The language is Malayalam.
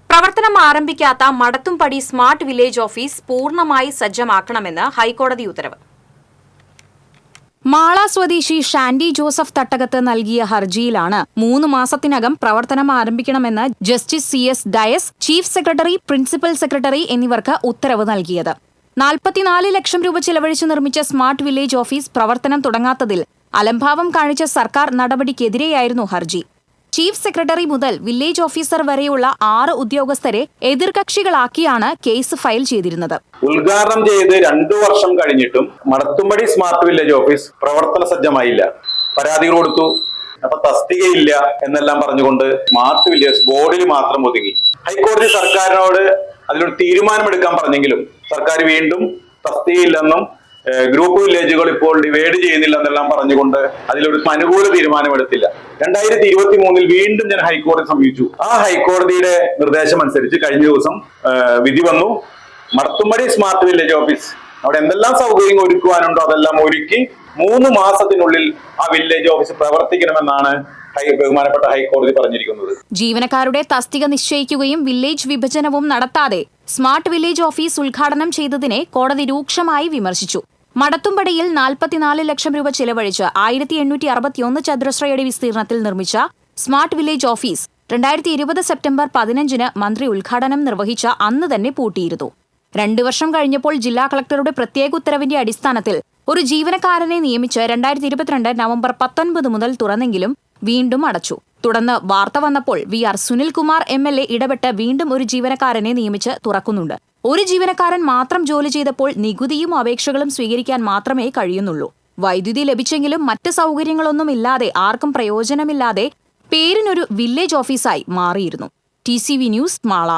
പ്രവർത്തനം ആരംഭിക്കാത്ത മടത്തുംപടി സ്മാർട്ട് വില്ലേജ് ഓഫീസ് പൂർണ്ണമായി സജ്ജമാക്കണമെന്ന് ഹൈക്കോടതി ഉത്തരവ്. മാള സ്വദേശി ഷാൻഡി ജോസഫ് തട്ടകത്ത് നൽകിയ ഹർജിയിലാണ് 3 മാസത്തിനകം പ്രവർത്തനം ആരംഭിക്കണമെന്ന് justice CS Dias, chief secretary, principal secretary എന്നിവർക്ക് ഉത്തരവ് നൽകിയത്. 44 ലക്ഷം രൂപ ചെലവഴിച്ച് നിർമ്മിച്ച സ്മാർട്ട് വില്ലേജ് ഓഫീസ് പ്രവർത്തനം തുടങ്ങാത്തതിൽ അലംഭാവം കാണിച്ച സർക്കാർ നടപടിക്കെതിരെയായിരുന്നു ഹർജി. ചീഫ് സെക്രട്ടറി മുതൽ വില്ലേജ് ഓഫീസർ വരെയുള്ള 6 ഉദ്യോഗസ്ഥരെ എതിർകക്ഷികളാക്കിയാണ് കേസ് ഫയൽ ചെയ്തിരുന്നത്. ഉദ്ഘാടനം ചെയ്ത് 2 വർഷം കഴിഞ്ഞിട്ടും മടത്തുംപടി സ്മാർട്ട് വില്ലേജ് ഓഫീസ് പ്രവർത്തന സജ്ജമായില്ല. പരാതികൾ കൊടുത്തു, അപ്പൊ തസ്തികയില്ല എന്നെല്ലാം പറഞ്ഞുകൊണ്ട് സ്മാർട്ട് വില്ലേജ് ബോർഡിൽ മാത്രം ഒതുങ്ങി. ഹൈക്കോടതി സർക്കാരിനോട് അതിലൊരു തീരുമാനമെടുക്കാൻ പറഞ്ഞെങ്കിലും സർക്കാർ വീണ്ടും തസ്തികയില്ലെന്നും ഗ്രൂപ്പ് വില്ലേജുകൾ ഇപ്പോൾ ഡിവൈഡ് ചെയ്യുന്നില്ല എന്നെല്ലാം പറഞ്ഞുകൊണ്ട് അതിലൊരു അനുകൂല തീരുമാനമെടുത്തില്ല. 2023 വീണ്ടും ഞാൻ ഹൈക്കോടതി സമീപിച്ചു. ആ ഹൈക്കോടതിയുടെ നിർദ്ദേശം അനുസരിച്ച് കഴിഞ്ഞ ദിവസം വിധി വന്നു. മടത്തുംപടി സ്മാർട്ട് വില്ലേജ് ഓഫീസ് അവിടെ എന്തെല്ലാം സൗകര്യങ്ങൾ ഒരുക്കുവാനുണ്ടോ അതെല്ലാം ഒരുക്കി 3 മാസത്തിനുള്ളിൽ ആ വില്ലേജ് ഓഫീസ് പ്രവർത്തിക്കണമെന്നാണ് ബഹുമാനപ്പെട്ട ഹൈക്കോടതി പറഞ്ഞിരിക്കുന്നത്. ജീവനക്കാരുടെ തസ്തിക നിശ്ചയിക്കുകയും വില്ലേജ് വിഭജനവും നടത്താതെ സ്മാർട്ട് വില്ലേജ് ഓഫീസ് ഉദ്ഘാടനം ചെയ്തതിനെ കോടതി രൂക്ഷമായി വിമർശിച്ചു. മടത്തുംപടിയിൽ 44 ലക്ഷം രൂപ ചെലവഴിച്ച് 1861 ചതുരശ്രയടി വിസ്തീർണത്തിൽ നിർമ്മിച്ച സ്മാർട്ട് വില്ലേജ് ഓഫീസ് 2020 സെപ്റ്റംബർ 15 മന്ത്രി ഉദ്ഘാടനം നിർവഹിച്ച അന്ന് തന്നെ പൂട്ടിയിരുന്നു. 2 വർഷം കഴിഞ്ഞപ്പോൾ ജില്ലാ കളക്ടറുടെ പ്രത്യേക ഉത്തരവിന്റെ അടിസ്ഥാനത്തിൽ ഒരു ജീവനക്കാരനെ നിയമിച്ച് 2022 നവംബർ 19 മുതൽ തുറന്നെങ്കിലും വീണ്ടും അടച്ചു. തുടർന്ന് വാർത്ത വന്നപ്പോൾ VR സുനിൽകുമാർ MLA ഇടപെട്ട് വീണ്ടും ഒരു ജീവനക്കാരനെ നിയമിച്ച് തുറക്കുന്നുണ്ട്. ഒരു ജീവനക്കാരൻ മാത്രം ജോലി ചെയ്തപ്പോൾ നികുതിയും അപേക്ഷകളും സ്വീകരിക്കാൻ മാത്രമേ കഴിയുന്നുള്ളൂ. വൈദ്യുതി ലഭിച്ചെങ്കിലും മറ്റ് സൗകര്യങ്ങളൊന്നും ഇല്ലാതെ ആർക്കും പ്രയോജനമില്ലാതെ പേരിനൊരു വില്ലേജ് ഓഫീസായി മാറിയിരുന്നു. TCV news, Mala.